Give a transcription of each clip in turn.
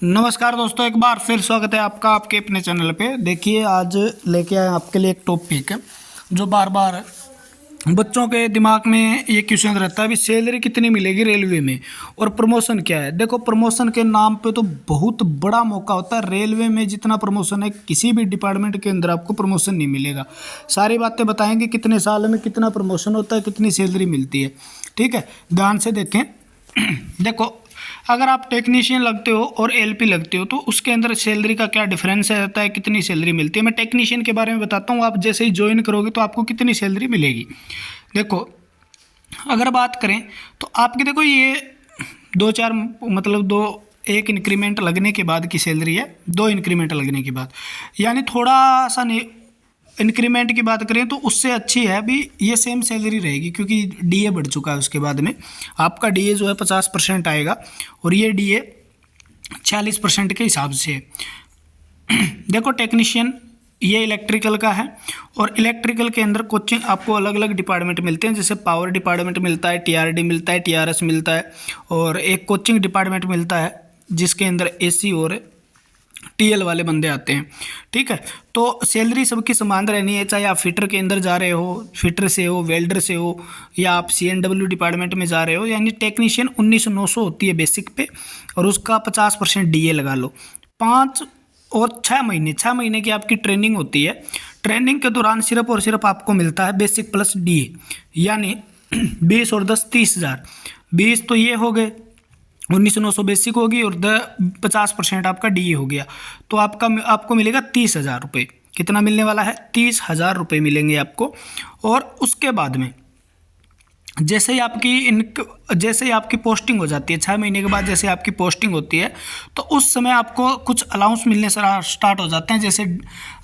नमस्कार दोस्तों, एक बार फिर स्वागत है आपका आपके अपने चैनल पे। देखिए, आज लेके आए आपके लिए एक टॉपिक जो बार बार बच्चों के दिमाग में ये क्वेश्चन रहता है, भी सैलरी कितनी मिलेगी रेलवे में और प्रमोशन क्या है। देखो, प्रमोशन के नाम पे तो बहुत बड़ा मौका होता है। रेलवे में जितना प्रमोशन है किसी भी डिपार्टमेंट के अंदर आपको प्रमोशन नहीं मिलेगा। सारी बातें बताएंगे, कितने साल में कितना प्रमोशन होता है, कितनी सैलरी मिलती है। ठीक है, ध्यान से देखें। देखो, अगर आप टेक्नीशियन लगते हो और एलपी लगते हो तो उसके अंदर सैलरी का क्या डिफरेंस रहता है, कितनी सैलरी मिलती है। मैं टेक्नीशियन के बारे में बताता हूँ। आप जैसे ही ज्वाइन करोगे तो आपको कितनी सैलरी मिलेगी। देखो, अगर बात करें तो आपकी, देखो ये दो चार मतलब दो एक इंक्रीमेंट लगने के बाद की सैलरी है। दो इंक्रीमेंट लगने के बाद, यानी थोड़ा सा इंक्रीमेंट की बात करें तो उससे अच्छी है भी, ये सेम सैलरी रहेगी क्योंकि डीए बढ़ चुका है। उसके बाद में आपका डीए जो है 50% आएगा और ये डीए 46% के हिसाब से। देखो, टेक्नीशियन ये इलेक्ट्रिकल का है और इलेक्ट्रिकल के अंदर कोचिंग आपको अलग अलग डिपार्टमेंट मिलते हैं। जैसे पावर डिपार्टमेंट मिलता है, टीआरडी मिलता है, टीआरएस मिलता है और एक कोचिंग डिपार्टमेंट मिलता है जिसके अंदर एसी और टीएल वाले बंदे आते हैं। ठीक है, तो सैलरी सबकी समान रहनी है, चाहे आप फिटर के अंदर जा रहे हो, फिटर से हो, वेल्डर से हो, या आप सीएनडब्ल्यू डिपार्टमेंट में जा रहे हो। यानी टेक्नीशियन 19,900 होती है बेसिक पे और उसका 50% डीए लगा लो। 5 और 6 महीने की आपकी ट्रेनिंग होती है। ट्रेनिंग के दौरान सिर्फ और सिर्फ आपको मिलता है बेसिक प्लस डीए, यानी 20 और 10 30,000। 20 तो ये हो गए, 19,900 बेसिक होगी और 50% आपका डीए हो गया, तो आपको मिलेगा 30,000 रुपये। कितना मिलने वाला है? 30,000 रुपये मिलेंगे आपको। और उसके बाद में जैसे ही आपकी पोस्टिंग हो जाती है, 6 महीने के बाद जैसे आपकी पोस्टिंग होती है तो उस समय आपको कुछ अलाउंस मिलने से स्टार्ट हो जाते हैं। जैसे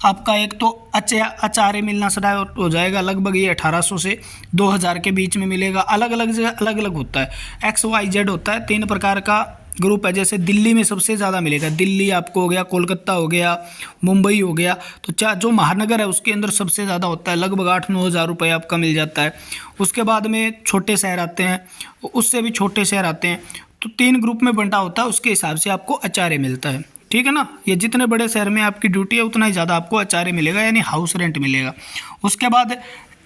आपका एक तो अचारे मिलना स्टार्ट हो जाएगा, लगभग ये 1800 से 2000 के बीच में मिलेगा। अलग अलग जगह अलग अलग होता है। XYZ होता है, 3 प्रकार का ग्रुप है। जैसे दिल्ली में सबसे ज़्यादा मिलेगा, दिल्ली आपको हो गया, कोलकाता हो गया, मुंबई हो गया। तो जो महानगर है उसके अंदर सबसे ज़्यादा होता है, लगभग 8-9 हज़ार रुपये आपका मिल जाता है। उसके बाद में छोटे शहर आते हैं, उससे भी छोटे शहर आते हैं। तो 3 ग्रुप में बंटा होता है, उसके हिसाब से आपको अचारे मिलता है। ठीक है ना, ये जितने बड़े शहर में आपकी ड्यूटी है उतना ही ज़्यादा आपको अचारे मिलेगा, यानी हाउस रेंट मिलेगा। उसके बाद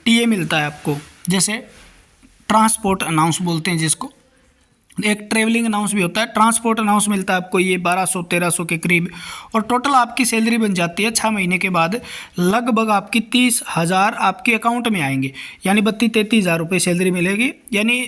टीए मिलता है आपको, जैसे ट्रांसपोर्ट अनाउंस बोलते हैं जिसको। एक ट्रेवलिंग अनाउंस भी होता है, ट्रांसपोर्ट अनाउंस मिलता है आपको ये 1200-1300 के करीब। और टोटल आपकी सैलरी बन जाती है 6 महीने के बाद लगभग आपकी 30,000 आपके अकाउंट में आएंगे, यानी 32-33 हज़ार रुपये सैलरी मिलेगी। यानी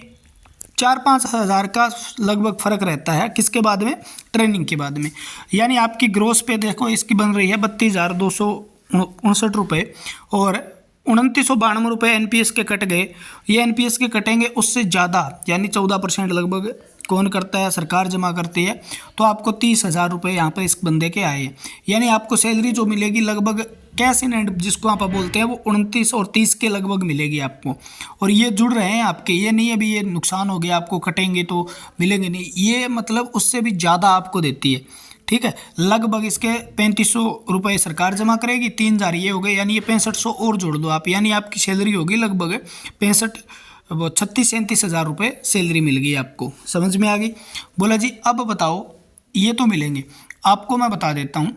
4-5 हज़ार का लगभग फ़र्क रहता है। किसके बाद में? ट्रेनिंग के बाद में। यानी आपकी ग्रोस पे देखो इसकी बन रही है 32,259 रुपये और 2992 रुपये एनपीएस के कट गए। ये एनपीएस के कटेंगे उससे ज़्यादा, यानी 14% लगभग कौन करता है? सरकार जमा करती है। तो आपको 30,000 रुपये यहाँ पर इस बंदे के आए। यानी आपको सैलरी जो मिलेगी लगभग कैश इन हैंड जिसको आप बोलते हैं वो 29 और 30 के लगभग मिलेगी आपको। और ये जुड़ रहे हैं आपके, ये नहीं अभी ये नुकसान हो गया आपको कटेंगे तो मिलेंगे नहीं, ये मतलब उससे भी ज़्यादा आपको देती है। ठीक है, लगभग इसके 3500 रुपये सरकार जमा करेगी, 3,000 ये हो गए, यानी ये 6500 और जोड़ दो आप, यानी आपकी सैलरी होगी लगभग 36-37 हज़ार रुपये सैलरी मिल गई आपको। समझ में आ गई? बोला जी, अब बताओ, ये तो मिलेंगे आपको। मैं बता देता हूँ,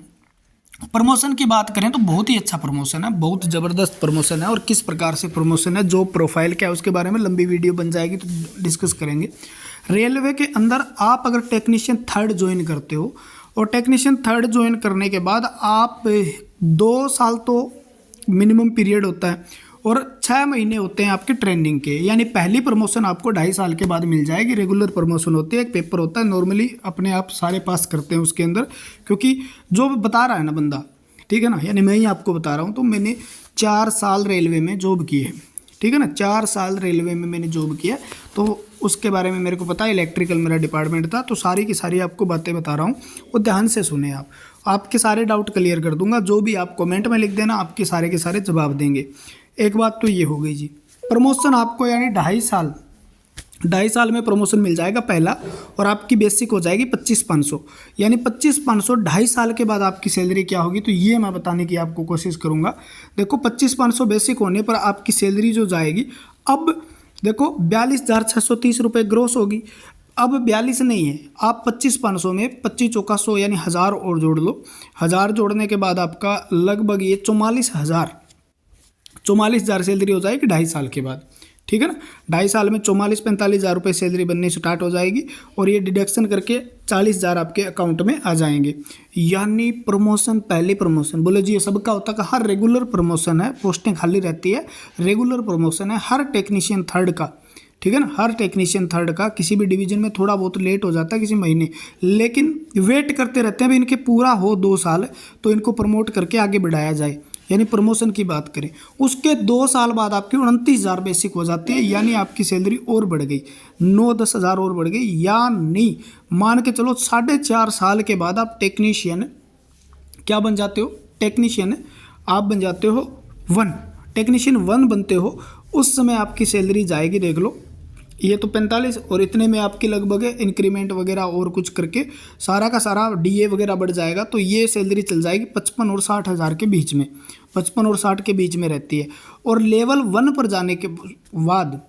प्रमोशन की बात करें तो बहुत ही अच्छा प्रमोशन है, बहुत ज़बरदस्त प्रमोशन है। और किस प्रकार से प्रमोशन है, जॉब प्रोफाइल क्या है, उसके बारे में लंबी वीडियो बन जाएगी तो डिस्कस करेंगे। रेलवे के अंदर आप अगर टेक्नीशियन 3rd ज्वाइन करते हो और टेक्नीशियन 3rd ज्वाइन करने के बाद आप 2 साल तो मिनिमम पीरियड होता है और 6 महीने होते हैं आपके ट्रेनिंग के। यानी पहली प्रमोशन आपको 2.5 साल के बाद मिल जाएगी। रेगुलर प्रमोशन होती है, एक पेपर होता है, नॉर्मली अपने आप सारे पास करते हैं उसके अंदर, क्योंकि जो बता रहा है ना बंदा, ठीक है ना, यानी मैं ही आपको बता रहा हूँ। तो मैंने 4 साल रेलवे में जॉब की है, ठीक है ना, 4 साल रेलवे में मैंने जॉब किया, तो उसके बारे में मेरे को पता है। इलेक्ट्रिकल मेरा डिपार्टमेंट था, तो सारी की सारी आपको बातें बता रहा हूँ, वो ध्यान से सुने आप। आपके सारे डाउट क्लियर कर दूंगा, जो भी आप कमेंट में लिख देना, आपके सारे के सारे जवाब देंगे। एक बात तो ये हो गई जी, प्रमोशन आपको यानी 2.5 साल में प्रमोशन मिल जाएगा पहला, और आपकी बेसिक हो जाएगी 25,500। यानी 25,500 2.5 साल के बाद आपकी सैलरी क्या होगी, तो ये मैं बताने की आपको कोशिश करूँगा। देखो, 25,500 बेसिक होने पर आपकी सैलरी जो जाएगी, अब देखो 42,630 रुपये ग्रोस होगी। अब 42 नहीं है, आप 25,500 में 25 चौका 100 यानी 1000 और जोड़ लो। 1000 जोड़ने के बाद आपका लगभग ये 44,000 सैलरी हो जाएगी 2.5 साल के बाद। ठीक है ना, 2.5 साल में 44-45 हज़ार रुपये सैलरी बननी स्टार्ट हो जाएगी और ये डिडक्शन करके 40,000 आपके अकाउंट में आ जाएंगे। यानी प्रमोशन, पहली प्रमोशन बोले जी ये सबका होता है, हर रेगुलर प्रमोशन है, पोस्टें खाली रहती है, रेगुलर प्रमोशन है हर टेक्नीशियन थर्ड का। ठीक है ना, हर टेक्नीशियन थर्ड का किसी भी डिवीजन में थोड़ा बहुत लेट हो जाता है किसी महीने, लेकिन वेट करते रहते हैं भाई इनके पूरा हो 2 साल तो इनको प्रमोट करके आगे बढ़ाया जाए। यानी प्रमोशन की बात करें, उसके 2 साल बाद आपकी 29,000 बेसिक हो जाती है, यानी आपकी सैलरी और बढ़ गई, 9-10 हज़ार और बढ़ गई। यानी मान के चलो 4.5 साल के बाद आप टेक्नीशियन क्या बन जाते हो, टेक्नीशियन आप बन जाते हो 1, टेक्नीशियन 1 बनते हो। उस समय आपकी सैलरी जाएगी, देख लो ये तो 45 और इतने में आपकी लगभग इंक्रीमेंट वगैरह और कुछ करके सारा का सारा डीए वगैरह बढ़ जाएगा, तो ये सैलरी चल जाएगी 55 और 60 हज़ार के बीच में, 55 और 60 के बीच में रहती है। और लेवल 1 पर जाने के बाद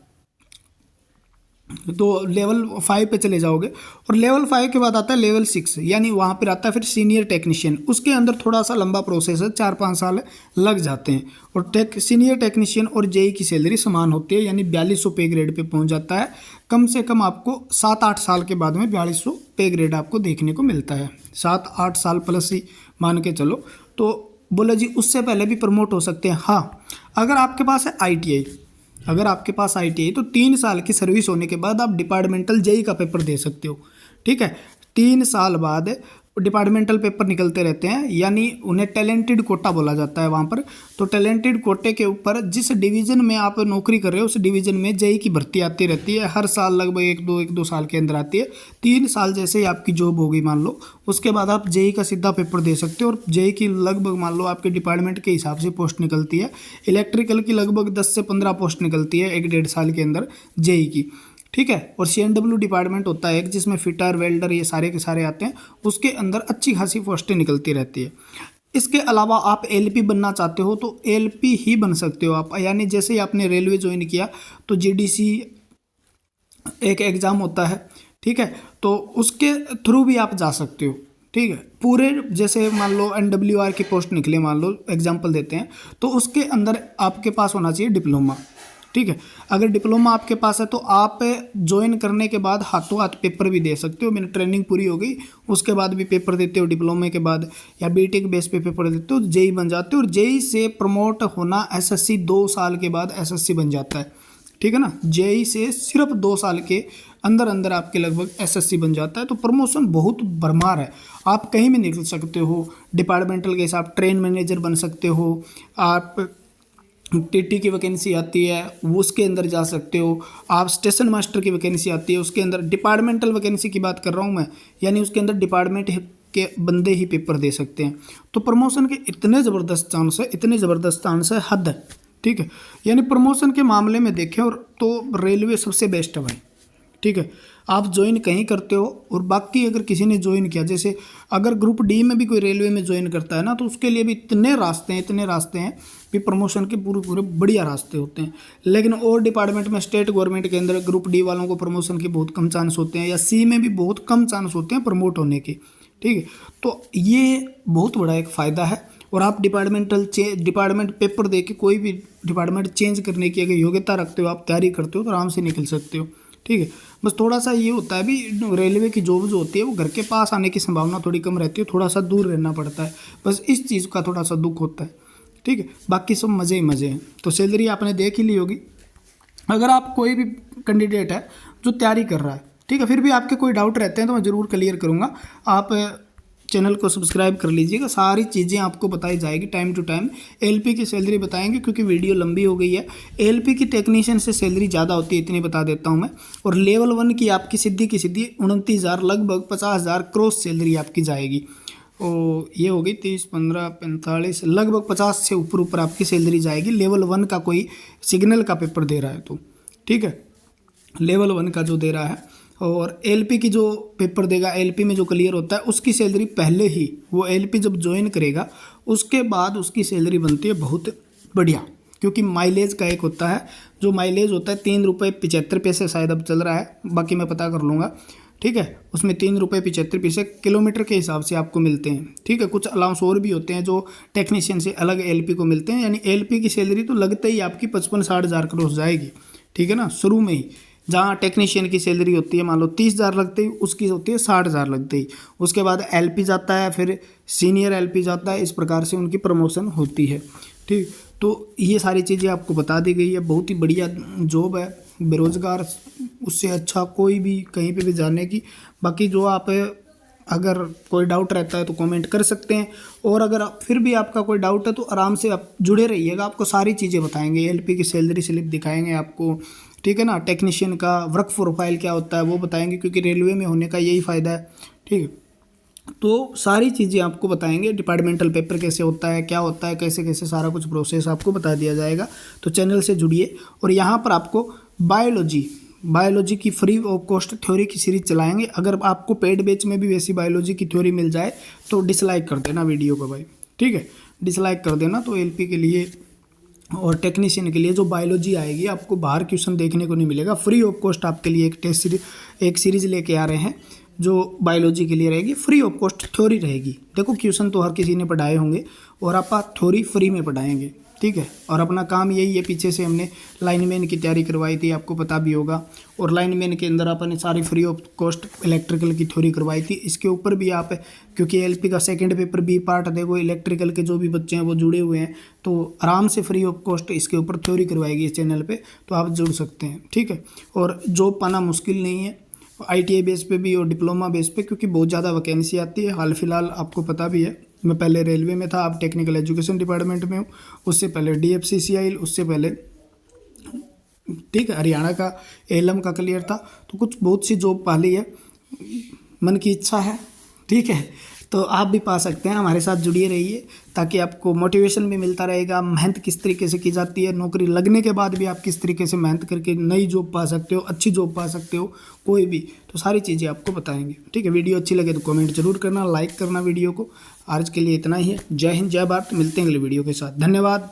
तो लेवल 5 पे चले जाओगे और लेवल 5 के बाद आता है लेवल 6, यानी वहाँ पर आता है फिर सीनियर टेक्नीशियन। उसके अंदर थोड़ा सा लंबा प्रोसेस है, 4-5 साल लग जाते हैं। और सीनियर टेक्नीशियन और जेई की सैलरी समान होती है, यानी 4200 पे ग्रेड पे पहुँच जाता है। कम से कम आपको 7-8 साल के बाद में 4200 पे ग्रेड आपको देखने को मिलता है, 7-8 साल प्लस ही मान के चलो। तो बोले जी उससे पहले भी प्रमोट हो सकते हैं। हाँ, अगर आपके पास है ITI, अगर आपके पास ITI तो 3 साल की सर्विस होने के बाद आप डिपार्टमेंटल जेई का पेपर दे सकते हो। ठीक है, 3 साल बाद डिपार्टमेंटल पेपर निकलते रहते हैं, यानी उन्हें टैलेंटेड कोटा बोला जाता है वहाँ पर। तो टैलेंटेड कोटे के ऊपर जिस डिवीज़न में आप नौकरी कर रहे हो उस डिवीज़न में जेई की भर्ती आती रहती है, हर साल लगभग 1-2 साल के अंदर आती है। 3 साल जैसे ही आपकी जॉब होगी मान लो, उसके बाद आप जेई का सीधा पेपर दे सकते हो। और जेई की लगभग मान लो आपके डिपार्टमेंट के हिसाब से पोस्ट निकलती है, इलेक्ट्रिकल की लगभग 10 से 15 पोस्ट निकलती है 1-1.5 साल के अंदर जेई की। ठीक है, और CNW डिपार्टमेंट होता है एक जिसमें फिटर वेल्डर ये सारे के सारे आते हैं, उसके अंदर अच्छी खासी पोस्टें निकलती रहती है। इसके अलावा आप LP बनना चाहते हो तो LP ही बन सकते हो आप, यानी जैसे ही आपने रेलवे ज्वाइन किया तो GDC एक एग्ज़ाम होता है। ठीक है, तो उसके थ्रू भी आप जा सकते हो। ठीक है, पूरे जैसे मान लो NWR की पोस्ट निकले, मान लो एग्जाम्पल देते हैं, तो उसके अंदर आपके पास होना चाहिए डिप्लोमा। ठीक है, अगर डिप्लोमा आपके पास है तो आप ज्वाइन करने के बाद हाथों हाथ पेपर भी दे सकते हो। मेरी ट्रेनिंग पूरी हो गई उसके बाद भी पेपर देते हो डिप्लोमे के बाद, या BTech बेस पे पेपर देते हो, जेई बन जाते हो। और जेई से प्रमोट होना SSC 2 साल के बाद SSC बन जाता है। ठीक है ना, जेई से सिर्फ 2 साल के अंदर अंदर आपके लगभग SSC बन जाता है। तो प्रमोशन बहुत भरमार है, आप कहीं भी निकल सकते हो। डिपार्टमेंटल के हिसाब ट्रेन मैनेजर बन सकते हो, आप TT की वैकेंसी आती है उसके अंदर जा सकते हो, आप स्टेशन मास्टर की वैकेंसी आती है उसके अंदर। डिपार्टमेंटल वैकेंसी की बात कर रहा हूँ मैं, यानी उसके अंदर डिपार्टमेंट के बंदे ही पेपर दे सकते हैं। तो प्रमोशन के इतने ज़बरदस्त चांस है, इतने ज़बरदस्त चांस है, हद है। ठीक है, यानी प्रमोशन के मामले में देखें और तो रेलवे सबसे बेस्ट है भाई। ठीक है, आप ज्वाइन कहीं करते हो और बाकी अगर किसी ने ज्वाइन किया, जैसे अगर ग्रुप डी में भी कोई रेलवे में ज्वाइन करता है ना, तो उसके लिए भी इतने रास्ते हैं भी प्रमोशन के पूरे बढ़िया रास्ते होते हैं। लेकिन और डिपार्टमेंट में स्टेट गवर्नमेंट के अंदर ग्रुप डी वालों को प्रमोशन के बहुत कम चांस होते हैं, या सी में भी बहुत कम चांस होते हैं प्रमोट होने के। ठीक है, तो ये बहुत बड़ा एक फ़ायदा है। और आप डिपार्टमेंट पेपर दे के कोई भी डिपार्टमेंट चेंज करने की अगर योग्यता रखते हो, आप तैयारी करते हो, तो आराम से निकल सकते हो। ठीक है, बस थोड़ा सा ये होता है भी रेलवे की जॉब जो होती है वो घर के पास आने की संभावना थोड़ी कम रहती है, थोड़ा सा दूर रहना पड़ता है, बस इस चीज़ का थोड़ा सा दुख होता है। ठीक है, बाकी सब मज़े ही मज़े हैं। तो सैलरी आपने देख ही ली होगी। अगर आप कोई भी कैंडिडेट है जो तैयारी कर रहा है, ठीक है, फिर भी आपके कोई डाउट रहते हैं तो मैं ज़रूर क्लियर करूँगा। आप चैनल को सब्सक्राइब कर लीजिएगा, सारी चीज़ें आपको बताई जाएगी टाइम टू टाइम। LP की सैलरी बताएंगे क्योंकि वीडियो लंबी हो गई है। LP की टेक्नीशियन से सैलरी ज़्यादा होती है, इतनी बता देता हूँ मैं। और लेवल 1 की आपकी सीधी 29,000 लगभग 50,000 क्रॉस सैलरी आपकी जाएगी। और ये होगी 30, 15, 45 लगभग 50 से ऊपर आपकी सैलरी जाएगी। लेवल 1 का कोई सिग्नल का पेपर दे रहा है तो। ठीक है, लेवल 1 का जो दे रहा है, और LP की जो पेपर देगा, LP में जो क्लियर होता है उसकी सैलरी पहले ही, वो LP जब ज्वाइन करेगा उसके बाद उसकी सैलरी बनती है बहुत बढ़िया। क्योंकि माइलेज का एक होता है, जो माइलेज होता है 3 रुपये 75 पैसे शायद अब चल रहा है, बाकी मैं पता कर लूँगा। ठीक है। उसमें 3 रुपये 75 पैसे किलोमीटर के हिसाब से आपको मिलते हैं, ठीक है। कुछ अलाउंस और भी होते हैं जो टेक्नीशियन से अलग एलपी को मिलते हैं, यानी एलपी की सैलरी तो लगते ही आपकी 55-60 हज़ार क्रॉस जाएगी, ठीक है ना, शुरू में ही। जहाँ टेक्नीशियन की सैलरी होती है मान लो 30 हज़ार लगते ही, उसकी होती है 60 हज़ार लगते ही। उसके बाद एलपी जाता है, फिर सीनियर एलपी जाता है, इस प्रकार से उनकी प्रमोशन होती है, ठीक। तो ये सारी चीज़ें आपको बता दी गई है। बहुत ही बढ़िया जॉब है, बेरोज़गार उससे अच्छा कोई भी कहीं पे भी जाने की। बाकी जो आप अगर कोई डाउट रहता है तो कमेंट कर सकते हैं, और अगर फिर भी आपका कोई डाउट है तो आराम से आप जुड़े रहिएगा, आपको सारी चीज़ें बताएंगे। एलपी की सैलरी स्लिप दिखाएंगे आपको, ठीक है ना। टेक्नीशियन का वर्क प्रोफाइल क्या होता है वो बताएंगे, क्योंकि रेलवे में होने का यही फ़ायदा है, ठीक है। तो सारी चीज़ें आपको बताएंगे, डिपार्टमेंटल पेपर कैसे होता है, क्या होता है, कैसे कैसे सारा कुछ प्रोसेस आपको बता दिया जाएगा। तो चैनल से जुड़िए। और यहाँ पर आपको बायोलॉजी की फ्री ऑफ कॉस्ट थ्योरी की सीरीज चलाएंगे। अगर आपको पेड बैच में भी वैसी बायोलॉजी की थ्योरी मिल जाए तो डिसलाइक कर देना वीडियो को भाई, ठीक है, डिसलाइक कर देना। तो एलपी के लिए और टेक्नीशियन के लिए जो बायोलॉजी आएगी, आपको बाहर क्वेश्चन देखने को नहीं मिलेगा। फ्री ऑफ कॉस्ट आपके लिए एक सीरीज लेके आ रहे हैं जो बायोलॉजी के लिए रहेगी। फ्री ऑफ कॉस्ट थ्योरी रहेगी। देखो क्वेश्चन तो हर किसी ने पढ़ाए होंगे और आप थ्योरी फ्री में पढ़ाएंगे, ठीक है। और अपना काम यही है, पीछे से हमने लाइनमैन की तैयारी करवाई थी, आपको पता भी होगा। और लाइनमैन के अंदर अपने सारी फ्री ऑफ कॉस्ट इलेक्ट्रिकल की थ्योरी करवाई थी। इसके ऊपर भी आप, क्योंकि एलपी का सेकंड पेपर बी पार्ट देखो, इलेक्ट्रिकल के जो भी बच्चे हैं वो जुड़े हुए हैं, तो आराम से फ्री ऑफ कॉस्ट इसके ऊपर थ्योरी करवाएगी इस चैनल पर, तो आप जुड़ सकते हैं, ठीक है। और जॉब पाना मुश्किल नहीं है, आईटीआई बेस पे भी और डिप्लोमा बेस पे, क्योंकि बहुत ज़्यादा वैकेंसी आती है। हाल फिलहाल आपको पता भी है, मैं पहले रेलवे में था, अब टेक्निकल एजुकेशन डिपार्टमेंट में हूँ। उससे पहले डीएफसीसीआई, उससे पहले ठीक है हरियाणा का एलएम का क्लियर था। तो कुछ बहुत सी जॉब पा ली है, मन की इच्छा है, ठीक है। तो आप भी पा सकते हैं, हमारे साथ जुड़िए रहिए, ताकि आपको मोटिवेशन भी मिलता रहेगा। मेहनत किस तरीके से की जाती है, नौकरी लगने के बाद भी आप किस तरीके से मेहनत करके नई जॉब पा सकते हो, अच्छी जॉब पा सकते हो कोई भी, तो सारी चीज़ें आपको बताएंगे, ठीक है। वीडियो अच्छी लगे तो कमेंट जरूर करना, लाइक करना वीडियो को। आज के लिए इतना ही है। जय हिंद, जय भारत। मिलते हैं अगले वीडियो के साथ। धन्यवाद।